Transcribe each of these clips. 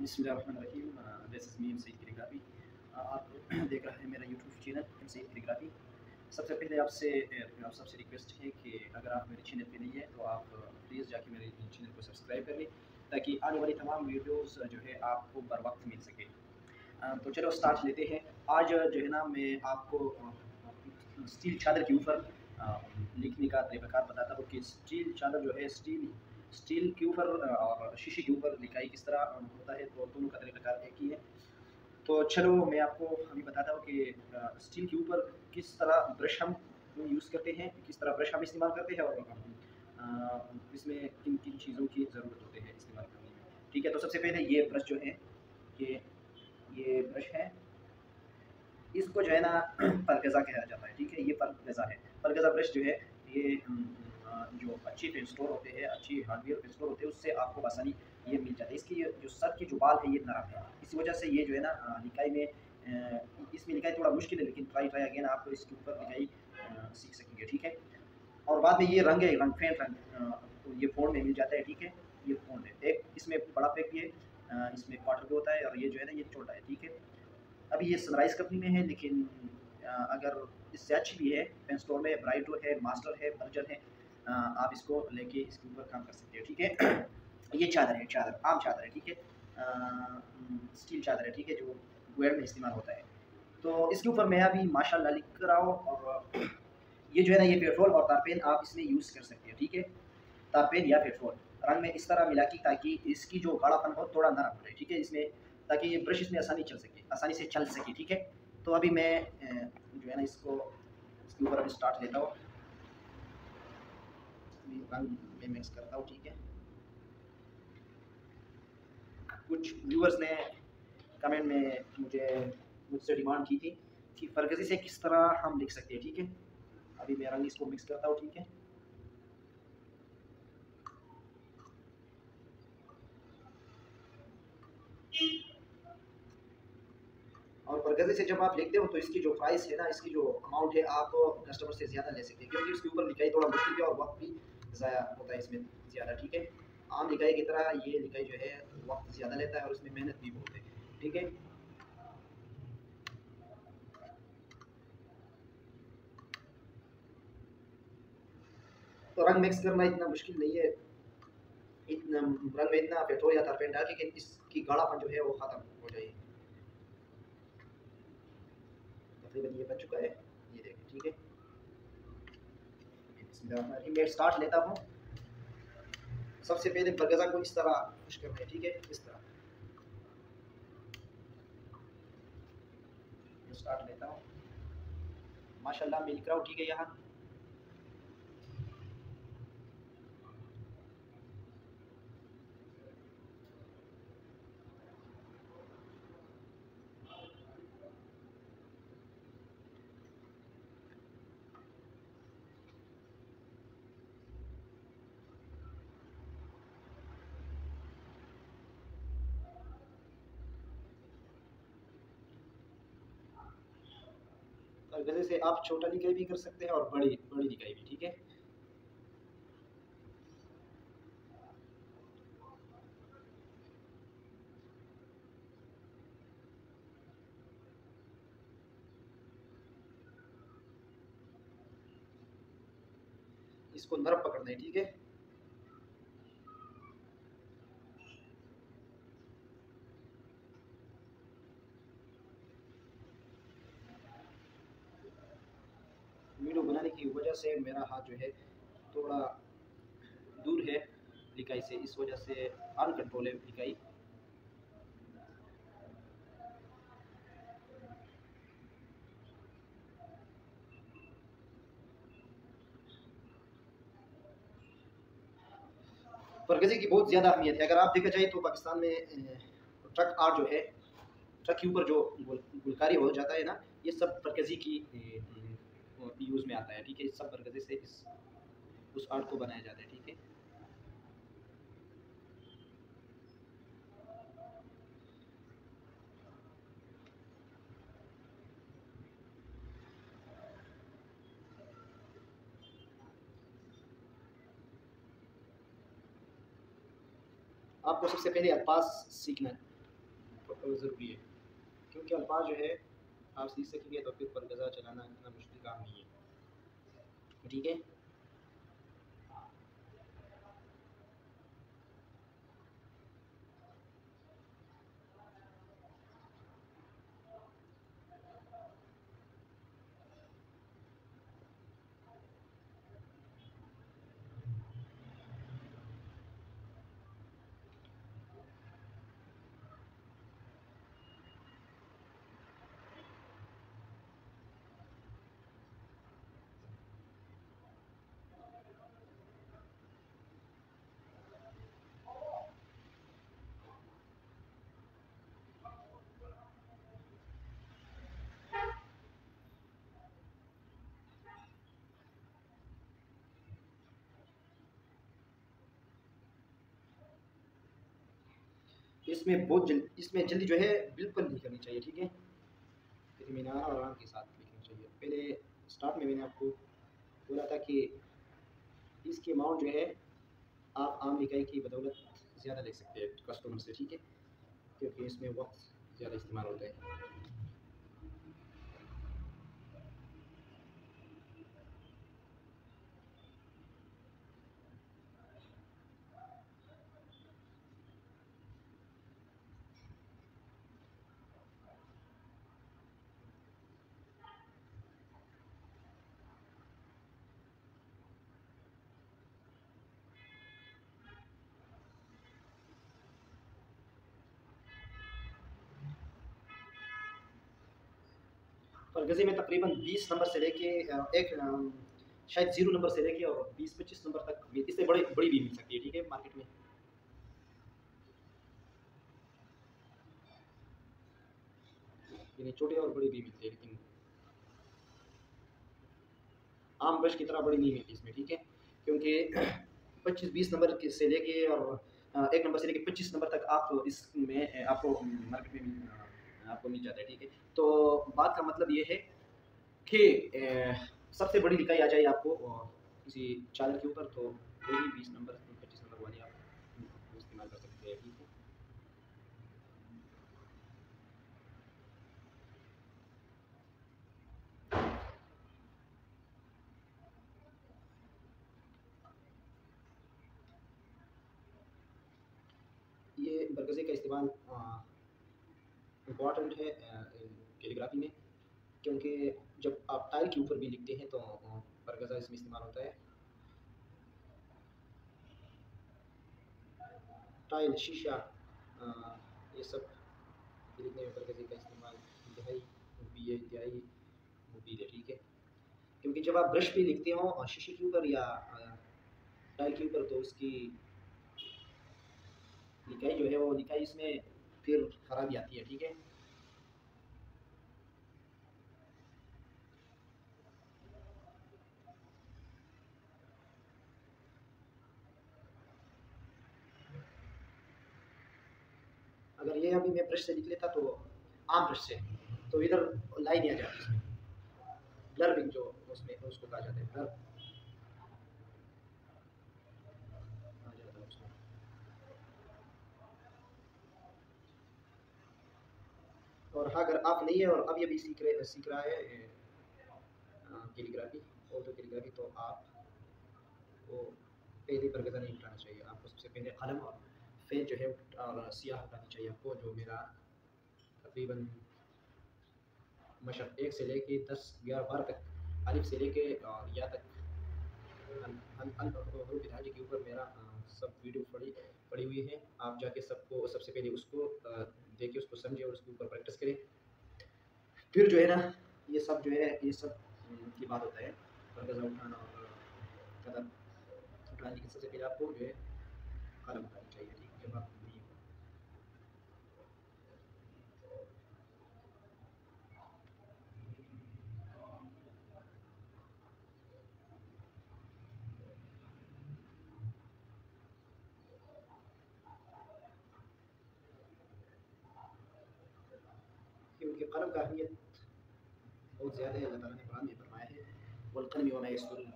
बिस्मिल्लाहिर्रहमानिर्रहीम। This is me MC calligraphy. आप देख रहे हैं मेरा यूट्यूब चैनल एमसी कैलीग्राफी। सबसे पहले आप सबसे रिक्वेस्ट है कि अगर आप मेरे चैनल पे नहीं है तो आप प्लीज़ जाके मेरे चैनल को सब्सक्राइब कर लें ताकि आने वाली तमाम वीडियोस जो है आपको बर वक्त मिल सके। तो चलो स्टार्ट लेते हैं। आज जो है ना मैं आपको स्टील चादर के ऊपर लिखने का तरीक़ाकार बताता हूँ कि स्टील चादर जो है स्टील के ऊपर और शीशे के ऊपर लिखाई किस तरह होता है। तो दोनों का तरीक़ाकार एक ही है। तो चलो मैं आपको अभी बताता हूँ कि स्टील के ऊपर किस तरह ब्रश हम यूज़ करते हैं, किस तरह ब्रश हम इस्तेमाल करते हैं और इसमें किन किन चीज़ों की ज़रूरत होती है इस्तेमाल करने में। ठीक है, तो सबसे पहले ये ब्रश जो है ये ब्रश है। इसको जो है ना परगज़ा कहा जाता है। ठीक है, ये परगज़ा है। परगज़ा ब्रश जो है ये जो अच्छे पेन स्टोर होते हैं, अच्छी हार्डवेयर पेन स्टोर होते हैं, उससे आपको आसानी ये मिल जाता है। इसकी जो सर की जो बाल है ये नरम है, इसी वजह से ये जो है ना लिखाई में इसमें लिखाई थोड़ा मुश्किल है, लेकिन ट्राई अगेन आप इसके ऊपर लिखाई सीख सकेंगे। ठीक है, और बाद में ये रंग है, रंग फेंट रंग तो ये फ़ोन में मिल जाता है। ठीक है, ये फ़ोन है एक, इसमें बड़ा पैक भी है, इसमें क्वार्टर भी होता है और ये जो है ना ये छोटा है। ठीक है, अभी ये सनराइज़ कंपनी में है, लेकिन अगर इससे अच्छी भी है पेन स्टोर में ब्राइटो है, मास्टर है, बर्जर है, आप इसको लेके इसके ऊपर काम कर सकते हो। ठीक है, ये चादर है, चादर आम चादर है। ठीक है, स्टील चादर है। ठीक है, जो वेयर में इस्तेमाल होता है। तो इसके ऊपर मैं अभी माशाल्लाह लिख रहा हूँ और ये जो है ना ये पेट्रोल और तारपेन आप इसमें यूज़ कर सकते हो। ठीक है, तारपेन या पेट्रोल रंग में इस तरह मिला के ताकि इसकी जो गाढ़ापन हो थोड़ा नरम हो जाए। ठीक है, इसमें ताकि ये ब्रश इसमें आसानी से चल सके। ठीक है, तो अभी मैं जो है ना इसको इसके ऊपर अभी स्टार्ट लेता हूँ, रंग में मिक्स करता हूँ। ठीक है, कुछ व्यूअर्स ने कमेंट में मुझसे डिमांड की थी कि फरगज़ी से किस तरह हम लिख सकते हैं। ठीक है, अभी मैं रंग इसको मिक्स करता हूँ। ठीक है, और फरगज़ी से जब आप लिखते हो तो इसकी जो प्राइस है ना, इसकी जो अमाउंट है, आप कस्टमर से ज़्यादा ले सकते हैं, क्योंकि उसके ऊपर लिखाई थोड़ा मुश्किल है और वक्त भी ज़ाया होता है इसमें ज़्यादा। ठीक है, आम लिखाई की तरह ये लिखाई जो है वक्त ज़्यादा लेता है और इसमें मेहनत भी बहुत है। ठीक है, तो रंग मिक्स करना इतना मुश्किल नहीं है, इतना रंग में इतना पेट्रोल या तारपेन डाल के इसकी गाढ़ापन जो है वो ख़त्म हो जाए। तकरीबन ये बन चुका है, ये देखें। ठीक है, मैं स्टार्ट लेता हूँ। सबसे पहले बरगज़ा को इस तरह खुश करना है। ठीक है, इस तरह स्टार्ट लेता हूँ। माशाल्लाह मैं लिख रहा हूँ। ठीक है, यहाँ बरगज़े से आप छोटा लिखाई भी कर सकते हैं और बड़ी बड़ी लिखाई भी। ठीक है, इसको नरम पकड़ना है। ठीक है, वीडियो बनाने की वजह से मेरा हाथ जो है थोड़ा दूर है लिखाई से, इस वजह से अनकंट्रोल है लिखाई। बरगज़े की बहुत ज़्यादा अहमियत है। अगर आप देखा जाए तो पाकिस्तान में ट्रक आर्ट जो है, ट्रक के ऊपर जो गुलकारी हो जाता है ना, ये सब बरगज़ी की यूज़ में आता है। ठीक है, सब बरगज़े से उस आर्ट को बनाया जाता है। ठीक है, आपको सबसे पहले अल्फाज सीखना है। ज़रूरी है, क्योंकि अल्फाज जो है आप सीख सकेंगे तो फिर परगज़ा चलाना इतना मुश्किल काम नहीं है। ठीक है। इसमें जल्दी जो है बिल्कुल नहीं करनी चाहिए। ठीक है। इत्मीनान और आराम के साथ लिखनी चाहिए। पहले स्टार्ट में मैंने आपको बोला था कि इसकी अमाउंट जो है आप आम इकाई की बदौलत ज़्यादा ले सकते हैं कस्टमर से। ठीक है। क्योंकि इसमें वक्त ज़्यादा इस्तेमाल होता है। पर गज़े में तकरीबन 20 नंबर से लेके शायद 0 नंबर से लेके और 20-25 नंबर तक इससे बड़ी बड़ी भी मिल सकती है। ठीक है। मार्केट में यानी छोटी और बड़ी भी मिलती है, लेकिन आम ब्रश की तरह बड़ी नहीं मिलती इसमें। ठीक है। क्योंकि 25-20 नंबर से लेके और 1 नंबर से लेके 25 नंबर तक आप इसमें आपको मार्केट में आपको मिल जाता है। ठीक है। तो बात का मतलब ये है कि सबसे बड़ी लिखाई आ जाए आपको किसी चादर के ऊपर, तो वही 20 नंबर 25 नंबर वाली आप इस्तेमाल कर सकते हैं। ठीक है। ये बरगज़े का इस्तेमाल इम्पॉर्टेंट है कैलीग्राफी में, क्योंकि जब आप टाइल के ऊपर भी लिखते हैं तो बरगज़ा इसमें इस्तेमाल होता है। टाइल, शीशा, ये सब लिखने में बरगज़े का इस्तेमाल इंतहाई मुफीद है। ठीक है। क्योंकि जब आप ब्रश पे लिखते हो और शीशे के ऊपर या टाइल के ऊपर, तो उसकी लिखाई जो है वो लिखाई इसमें फिर खराबी आती है। ठीक है। अगर ये अभी मैं ब्रश से लिख लेता तो आम ब्रश से, तो इधर लाइन आ जाती इसमें, ब्लर्बिंग जो उसमें उसको कहा जाता है, ब्लर आ जाता है उसमें। और हाँ, अगर आप नहीं है और अभी अभी सीख रहा है कैलीग्राफी, ऑटो कैलीग्राफी, तो आप वो पहले बरगज़ा नहीं उठाना चाहिए। आपको सबसे पहले कलम और फेन जो है और स्याह उठानी चाहिए आपको, जो मेरा तकरीबन मशक 1 से लेके 10 11 12 तक, अलिफ से लेके और या तक हरूफ हिजाई के ऊपर मेरा सब वीडियो पड़ी हुई है। आप जाके सबको सबसे पहले उसको देखिए, उसको समझिए और उसके ऊपर प्रैक्टिस करें। फिर जो है ना, ये सब जो है ये सब की बात होता है बरगज़ा उठाना और कदम उठाने की। सबसे पहले आपको जो है कलम उठानी चाहिए। ठीक है। जब आप नहीं, क्योंकि कलम का अहमियत बहुत ज़्यादा है। अल्लाह ताला ने कुरान में फरमाया है, वल कलम वमा यस्तुरून।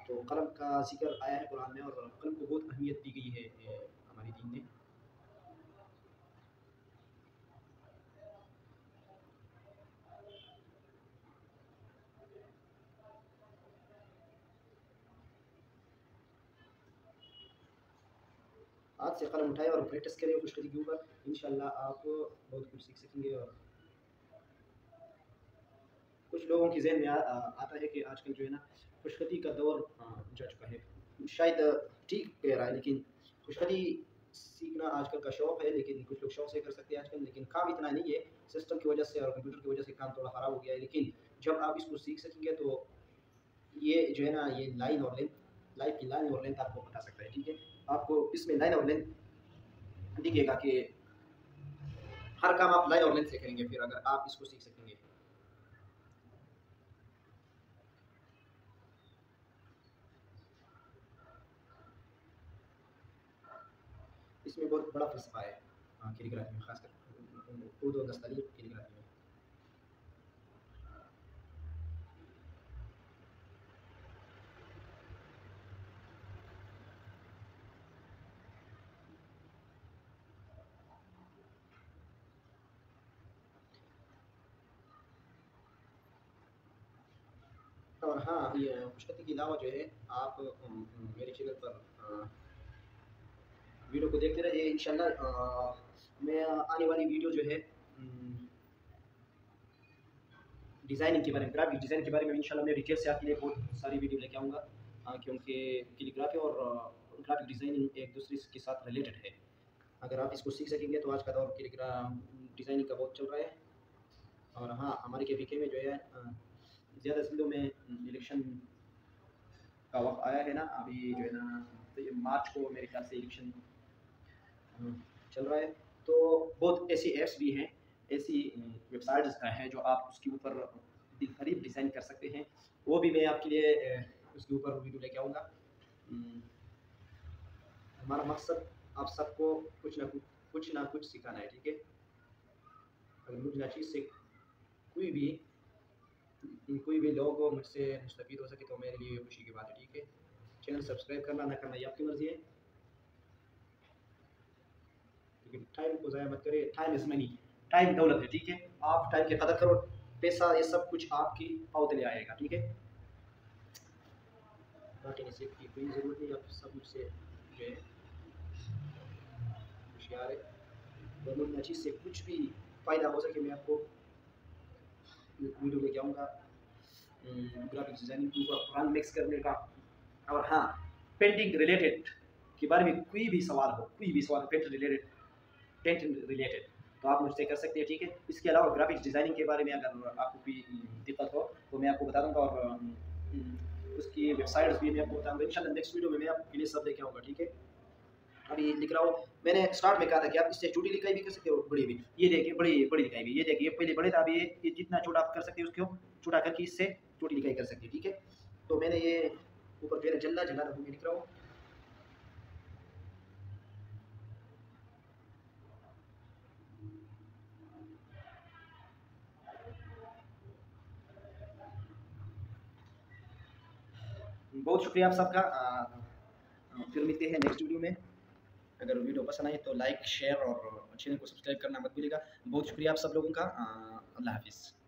तो कलम का जिक्र आया है कुरान में, और कलम को बहुत अहमियत दी गई है हमारे दीन में। हाथ से कलम उठाएं और प्रैक्टिस करें खुशखती के ऊपर। इंशाल्लाह आप बहुत कुछ सीख सकेंगे। और कुछ लोगों के जहन में आता है कि आजकल जो है ना खुशखती का दौर जा चुका है। शायद ठीक कह रहा है, लेकिन खुशखती सीखना आजकल का शौक़ है, लेकिन कुछ लोग शौक़ से कर सकते हैं आजकल, लेकिन काम इतना नहीं है। सिस्टम की वजह से और कंप्यूटर की वजह से काम थोड़ा ख़राब हो गया है। लेकिन जब आप इसको सीख सकेंगे तो ये जो है ना, ये लाइन और लेंथ, लाइफ की लाइन और लेंथ आपको बता सकता है, ठीक है। आपको इसमें लाइन और लेंथ दिखेगा कि हर काम आप लाइन और लेंथ से करेंगे, फिर अगर आप इसको सीख सकेंगे। इसमें बहुत बड़ा फ़लसफ़ा है कैलीग्राफी में, ख़ासकर खुद और दस्तलीक़ कैलीग्राफी में। और हाँ, ये खुशखती के अलावा जो है आप मेरे चैनल पर वीडियो को देखते रहिए। इंशाल्लाह मैं आने वाली वीडियो जो है डिज़ाइनिंग के बारे में, ग्राफिक डिज़ाइन के बारे में इंशाल्लाह मैं डिटेल से आपके लिए बहुत सारी वीडियो लेके आऊँगा। क्योंकि कैलीग्राफी और ग्राफिक डिज़ाइनिंग एक दूसरे के साथ रिलेटेड है। अगर आप इसको सीख सकेंगे तो आज का दौर डिज़ाइनिंग का बहुत चल रहा है। और हाँ, हमारे KVK में जो है ज़्यादा ज़िलों में इलेक्शन का वक्त आया है ना, अभी जो है ना, तो ये मार्च को मेरे ख्याल से इलेक्शन चल रहा है। तो बहुत ऐसी ऐप्स भी हैं, ऐसी वेबसाइट्स हैं जो आप उसके ऊपर दिलफरीब डिज़ाइन कर सकते हैं। वो भी मैं आपके लिए उसके ऊपर वीडियो लेके आऊँगा। हमारा मकसद आप सबको कुछ ना कुछ सिखाना है, ठीक है। अगर मुझे ना चीज़ से कोई भी लोग मुझसे मुस्तफ़ीद हो सके तो मेरे लिए खुशी की बात है, ठीक है। चैनल सब्सक्राइब करना ना करना ये आपकी मर्ज़ी है, लेकिन टाइम को ज़ाया मत करें। टाइम इज़ मनी, टाइम दौलत है, ठीक है। आप टाइम की कदर करो, पैसा ये सब कुछ आपकी औत ले आएगा, ठीक है। बाकी नसीब की कोई ज़रूरत नहीं, आप सब मुझसे जो है होशियार है। और मुझे चीज़ से कुछ भी फ़ायदा हो सके मैं आपको वीडियो लेके आऊँगा। ग्राफिक डिज़ाइनिंग के ऊपर रंग मिक्स करने का। और हाँ, पेंटिंग रिलेटेड के बारे में कोई भी सवाल हो, पेंट रिलेटेड तो आप मुझसे कर सकते हैं, ठीक है। इसके अलावा ग्राफिक्स डिज़ाइनिंग के बारे में अगर आपको कोई दिक्कत हो तो मैं आपको बता दूँगा, और उसकी वेबसाइट्स भी मैं आपको बताऊँगा। इंशाल्लाह नेक्स्ट वीडियो में मैं आपके लिए सब लेके आऊँगा, ठीक है। अभी लिख रहा हूँ, मैंने स्टार्ट में कहा था कि आप इससे छोटी लिखाई भी कर सकते हो, बड़ी भी। ये देखिए बड़ी बड़ी लिखाई भी, ये देखिए पहले बड़े था, अभी ये जितना छोटा आप कर सकते हो उसको छोटा करके इससे छोटी लिखाई कर सकते हैं, ठीक है। तो मैंने ये ऊपर पहले जल्ला लिख रहा हूँ। बहुत शुक्रिया आप सबका। फिर मिलते हैं नेक्स्ट वीडियो में। अगर वीडियो पसंद आए तो लाइक, शेयर और चैनल को सब्सक्राइब करना मत भूलिएगा। बहुत शुक्रिया आप सब लोगों का। अल्लाह हाफिज़।